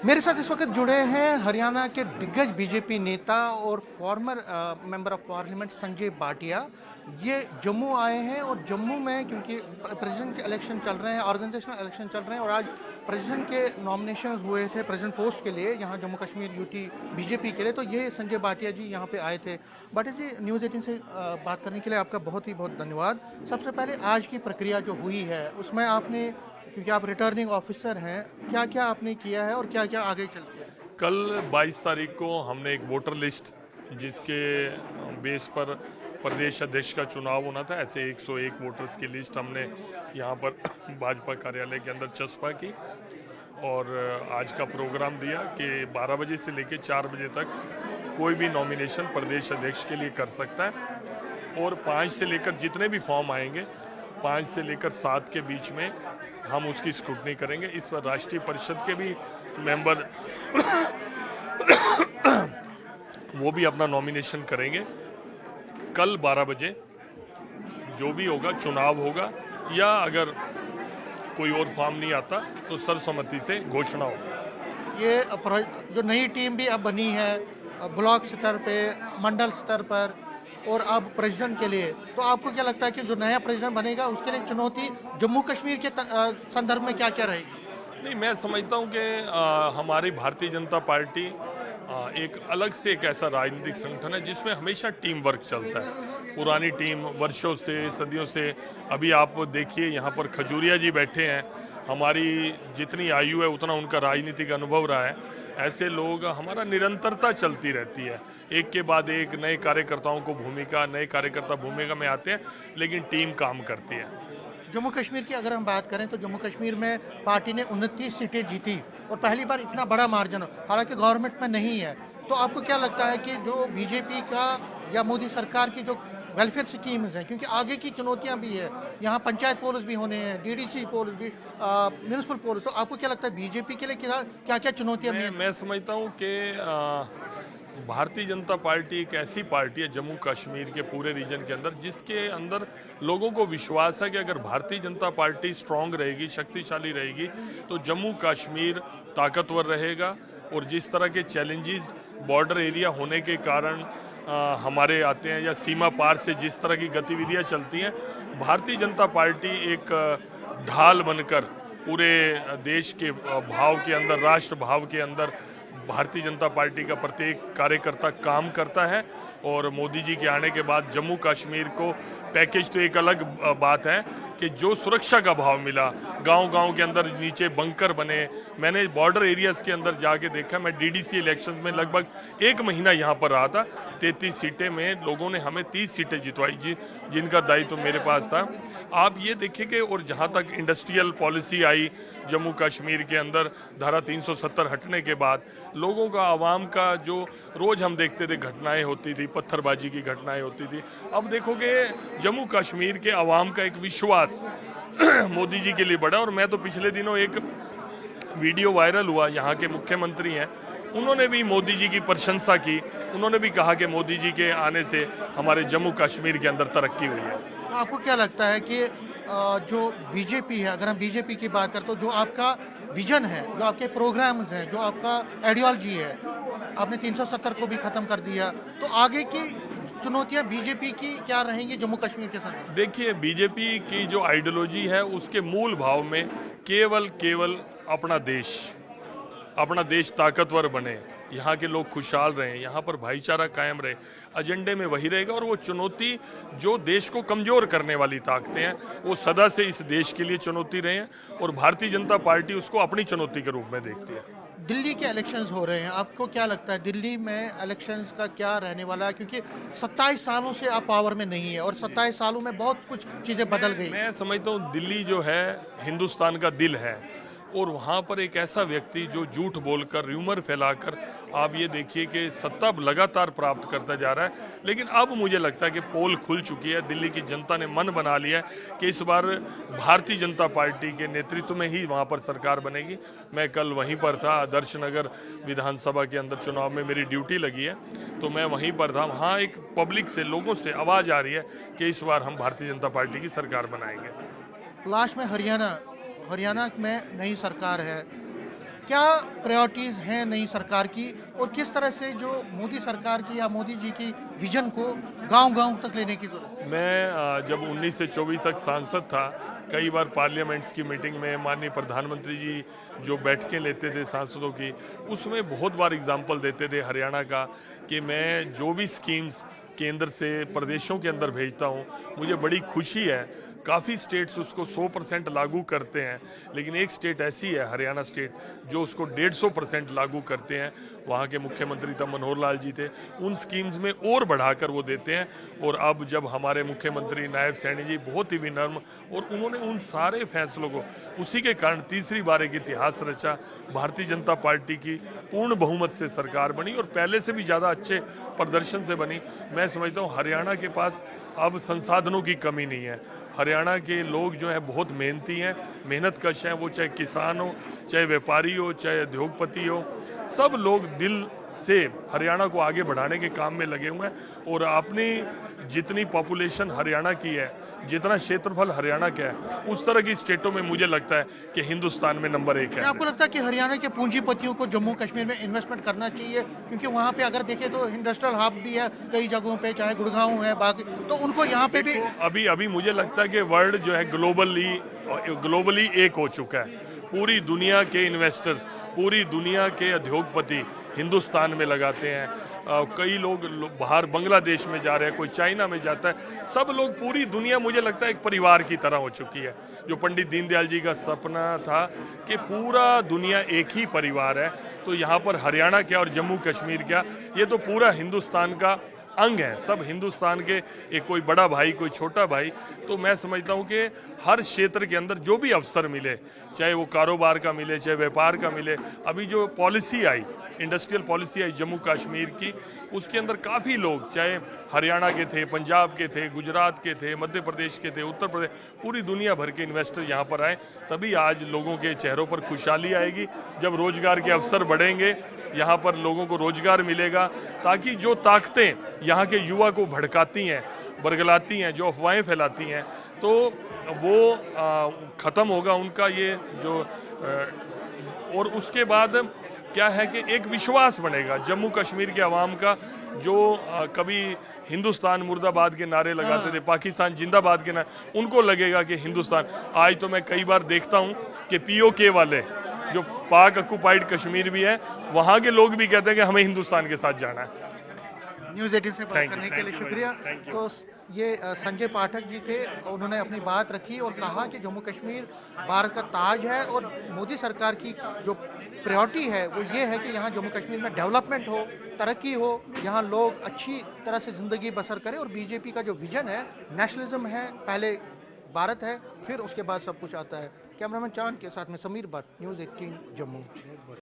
मेरे साथ इस वक्त जुड़े हैं हरियाणा के दिग्गज बीजेपी नेता और farmer member of parliament Sanjay Bhatia. ये जम्मू आए हैं और जम्मू में क्योंकि प्रेसिडेंट के इलेक्शन चल रहे हैं, ऑर्गेनाइजेशनल इलेक्शन चल रहे हैं और आज प्रेसिडेंट के नॉमिनेशंस हुए थे प्रेसिडेंट पोस्ट के लिए यहाँ जम्मू कश्मीर यूटी बीजेपी के लिए। तो ये संजय भाटिया जी यहाँ पे आए थे। भाटिया जी, न्यूज़ 18 से बात करने के लिए आपका बहुत ही बहुत धन्यवाद। सबसे पहले आज की प्रक्रिया जो हुई है उसमें आपने, क्योंकि आप रिटर्निंग ऑफिसर हैं, क्या क्या आपने किया है और क्या क्या आगे चल के है? कल 22 तारीख को हमने एक वोटर लिस्ट जिसके बेस पर प्रदेश अध्यक्ष का चुनाव होना था, ऐसे 101 वोटर्स की लिस्ट हमने यहाँ पर भाजपा कार्यालय के अंदर चस्पा की और आज का प्रोग्राम दिया कि 12 बजे से लेकर 4 बजे तक कोई भी नॉमिनेशन प्रदेश अध्यक्ष के लिए कर सकता है और 5 से लेकर जितने भी फॉर्म आएंगे 5 से लेकर 7 के बीच में हम उसकी स्क्रूटनी करेंगे। इस पर राष्ट्रीय परिषद के भी मेंबर वो भी अपना नॉमिनेशन करेंगे। कल 12 बजे जो भी होगा चुनाव होगा या अगर कोई और फॉर्म नहीं आता तो सर्वसम्मति से घोषणा होगी। ये जो नई टीम भी अब बनी है ब्लॉक स्तर पे, मंडल स्तर पर और अब प्रेसिडेंट के लिए, तो आपको क्या लगता है कि जो नया प्रेसिडेंट बनेगा उसके लिए चुनौती जम्मू कश्मीर के संदर्भ में क्या क्या रहेगी? नहीं, मैं समझता हूँ कि हमारी भारतीय जनता पार्टी एक अलग से एक ऐसा राजनीतिक संगठन है जिसमें हमेशा टीम वर्क चलता है। पुरानी टीम वर्षों से, सदियों से, अभी आप देखिए यहाँ पर खजूरिया जी बैठे हैं, हमारी जितनी आयु है उतना उनका राजनीतिक अनुभव रहा है। ऐसे लोग, हमारा निरंतरता चलती रहती है, एक के बाद एक नए कार्यकर्ताओं को नए कार्यकर्ता भूमिका में आते हैं, लेकिन टीम काम करती है। जम्मू कश्मीर की अगर हम बात करें तो जम्मू कश्मीर में पार्टी ने 29 सीटें जीती और पहली बार इतना बड़ा मार्जिन, हालांकि गवर्नमेंट में नहीं है। तो आपको क्या लगता है कि जो बीजेपी का या मोदी सरकार की जो वेलफेयर स्कीम्स हैं, क्योंकि आगे की चुनौतियां भी है, यहाँ पंचायत पोल्स भी होने हैं, डीडीसी पोल्स भी, म्यूनिसिपल पोल्स, तो आपको क्या लगता है बीजेपी के लिए क्या क्या चुनौतियां? मैं समझता हूँ कि भारतीय जनता पार्टी एक ऐसी पार्टी है जम्मू कश्मीर के पूरे रीजन के अंदर जिसके अंदर लोगों को विश्वास है कि अगर भारतीय जनता पार्टी स्ट्रांग रहेगी, शक्तिशाली रहेगी, तो जम्मू कश्मीर ताकतवर रहेगा। और जिस तरह के चैलेंजेस बॉर्डर एरिया होने के कारण हमारे आते हैं या सीमा पार से जिस तरह की गतिविधियां चलती हैं, भारतीय जनता पार्टी एक ढाल बनकर पूरे देश के भाव के अंदर, राष्ट्र भाव के अंदर भारतीय जनता पार्टी का प्रत्येक कार्यकर्ता काम करता है। और मोदी जी के आने के बाद जम्मू कश्मीर को पैकेज तो एक अलग बात है कि जो सुरक्षा का भाव मिला, गांव-गांव के अंदर नीचे बंकर बने, मैंने बॉर्डर एरियाज़ के अंदर जाके देखा। मैं डीडीसी इलेक्शंस में लगभग 1 महीना यहाँ पर रहा था। 33 सीटें में लोगों ने हमें 30 सीटें जितवाई जिनका दायित्व तो मेरे पास था। आप ये देखेंगे, और जहाँ तक इंडस्ट्रियल पॉलिसी आई जम्मू कश्मीर के अंदर धारा 370 हटने के बाद, लोगों का, आवाम का, जो रोज़ हम देखते थे घटनाएं होती थी, पत्थरबाजी की घटनाएं होती थी, अब देखोगे जम्मू कश्मीर के आवाम का एक विश्वास मोदी जी के लिए बढ़ा। और मैं तो पिछले दिनों एक वीडियो वायरल हुआ, यहाँ के मुख्यमंत्री हैं, उन्होंने भी मोदी जी की प्रशंसा की। उन्होंने भी कहा कि मोदी जी के आने से हमारे जम्मू कश्मीर के अंदर तरक्की हुई है। आपको क्या लगता है कि जो बीजेपी है, अगर हम बीजेपी की बात करें तो जो आपका विजन है, जो आपके प्रोग्राम्स हैं, जो आपका आइडियोलॉजी है, आपने 370 को भी खत्म कर दिया, तो आगे की चुनौतियां बीजेपी की क्या रहेंगी जम्मू कश्मीर के साथ? देखिए, बीजेपी की जो आइडियोलॉजी है उसके मूल भाव में केवल अपना देश ताकतवर बने, यहाँ के लोग खुशहाल रहें, यहाँ पर भाईचारा कायम रहे, एजेंडे में वही रहेगा। और वो चुनौती जो देश को कमज़ोर करने वाली ताकतें हैं, वो सदा से इस देश के लिए चुनौती रहे हैं और भारतीय जनता पार्टी उसको अपनी चुनौती के रूप में देखती है। दिल्ली के इलेक्शंस हो रहे हैं, आपको क्या लगता है दिल्ली में इलेक्शंस का क्या रहने वाला है? क्योंकि 27 सालों से आप पावर में नहीं है और 27 सालों में बहुत कुछ चीज़ें बदल गई। मैं समझता हूँ दिल्ली जो है हिंदुस्तान का दिल है और वहाँ पर एक ऐसा व्यक्ति जो झूठ बोलकर, र्यूमर फैलाकर, आप ये देखिए कि सत्ता लगातार प्राप्त करता जा रहा है। लेकिन अब मुझे लगता है कि पोल खुल चुकी है, दिल्ली की जनता ने मन बना लिया है कि इस बार भारतीय जनता पार्टी के नेतृत्व में ही वहाँ पर सरकार बनेगी। मैं कल वहीं पर था, आदर्श नगर विधानसभा के अंदर चुनाव में मेरी ड्यूटी लगी है, तो मैं वहीं पर था। वहाँ एक पब्लिक से, लोगों से आवाज़ आ रही है कि इस बार हम भारतीय जनता पार्टी की सरकार बनाएंगे। लास्ट में हरियाणा में नई सरकार है, क्या प्रायोरिटीज़ हैं नई सरकार की और किस तरह से जो मोदी सरकार की या मोदी जी की विजन को गांव-गांव तक लेने की जरूरत है? मैं जब 19 से 24 तक सांसद था, कई बार पार्लियामेंट्स की मीटिंग में माननीय प्रधानमंत्री जी जो बैठकें लेते थे सांसदों की, उसमें बहुत बार एग्जाम्पल देते थे हरियाणा का कि मैं जो भी स्कीम्स केंद्र से प्रदेशों के अंदर भेजता हूँ, मुझे बड़ी खुशी है। काफ़ी स्टेट्स उसको 100% लागू करते हैं, लेकिन एक स्टेट ऐसी है हरियाणा स्टेट जो उसको 150% लागू करते हैं। वहाँ के मुख्यमंत्री तब मनोहर लाल जी थे, उन स्कीम्स में और बढ़ाकर वो देते हैं। और अब जब हमारे मुख्यमंत्री नायब सैनी जी बहुत ही विनम्र, और उन्होंने उन सारे फैसलों को, उसी के कारण तीसरी बार एक इतिहास रचा। भारतीय जनता पार्टी की पूर्ण बहुमत से सरकार बनी और पहले से भी ज़्यादा अच्छे प्रदर्शन से बनी। मैं समझता हूँ हरियाणा के पास अब संसाधनों की कमी नहीं है। हरियाणा के लोग जो हैं बहुत मेहनती हैं, मेहनत कश हैं, वो चाहे किसान हो, चाहे व्यापारी हो, चाहे उद्योगपति हो, सब लोग दिल से हरियाणा को आगे बढ़ाने के काम में लगे हुए हैं। और अपनी जितनी पॉपुलेशन हरियाणा की है, जितना क्षेत्रफल हरियाणा का है, उस तरह की स्टेटों में मुझे लगता है कि हिंदुस्तान में नंबर 1 है। क्या आपको लगता है कि हरियाणा के पूंजीपतियों को जम्मू कश्मीर में इन्वेस्टमेंट करना चाहिए, क्योंकि वहाँ पे अगर देखें तो इंडस्ट्रियल हब भी है कई जगहों पे, चाहे गुड़गांव है, बाकी तो उनको यहाँ पे भी अभी अभी मुझे लगता है कि वर्ल्ड जो है ग्लोबली एक हो चुका है। पूरी दुनिया के इन्वेस्टर्स, पूरी दुनिया के उद्योगपति हिंदुस्तान में लगाते हैं। कई लोग बाहर बांग्लादेश में जा रहे हैं, कोई चाइना में जाता है। सब लोग, पूरी दुनिया मुझे लगता है एक परिवार की तरह हो चुकी है। जो पंडित दीनदयाल जी का सपना था कि पूरा दुनिया एक ही परिवार है, तो यहाँ पर हरियाणा क्या और जम्मू कश्मीर क्या, ये तो पूरा हिंदुस्तान का अंग है। सब हिंदुस्तान के, एक कोई बड़ा भाई कोई छोटा भाई। तो मैं समझता हूँ कि हर क्षेत्र के अंदर जो भी अवसर मिले, चाहे वो कारोबार का मिले, चाहे व्यापार का मिले। अभी जो पॉलिसी आई, इंडस्ट्रियल पॉलिसी आई जम्मू कश्मीर की, उसके अंदर काफ़ी लोग, चाहे हरियाणा के थे, पंजाब के थे, गुजरात के थे, मध्य प्रदेश के थे, उत्तर प्रदेश, पूरी दुनिया भर के इन्वेस्टर यहाँ पर आए। तभी आज लोगों के चेहरों पर खुशहाली आएगी। जब रोजगार के अवसर बढ़ेंगे, यहाँ पर लोगों को रोजगार मिलेगा, ताकि जो ताकतें यहाँ के युवा को भड़काती हैं, बरगलाती हैं, जो अफवाहें फैलाती हैं, तो वो ख़त्म होगा उनका ये जो और उसके बाद क्या है कि एक विश्वास बनेगा जम्मू कश्मीर के अवाम का, जो कभी हिंदुस्तान मुर्दाबाद के नारे लगाते थे, पाकिस्तान जिंदाबाद के नारे, उनको लगेगा कि हिंदुस्तान। आज तो मैं कई बार देखता हूँ कि पीओके वाले, जो पाक ऑक्युपाइड कश्मीर भी है, वहाँ के लोग भी कहते हैं कि हमें हिंदुस्तान के साथ जाना है। न्यूज़ 18 से बात करने के लिए शुक्रिया। तो ये संजय पाठक जी थे, उन्होंने अपनी बात रखी और कहा कि जम्मू कश्मीर भारत का ताज है और मोदी सरकार की जो प्रायोरिटी है वो ये है कि यहाँ जम्मू कश्मीर में डेवलपमेंट हो, तरक्की हो, यहाँ लोग अच्छी तरह से ज़िंदगी बसर करें। और बीजेपी का जो विजन है, नेशनलिज्म है, पहले भारत है, फिर उसके बाद सब कुछ आता है। कैमरामैन चांद के साथ में समीर भट्ट, न्यूज़ 18 जम्मू।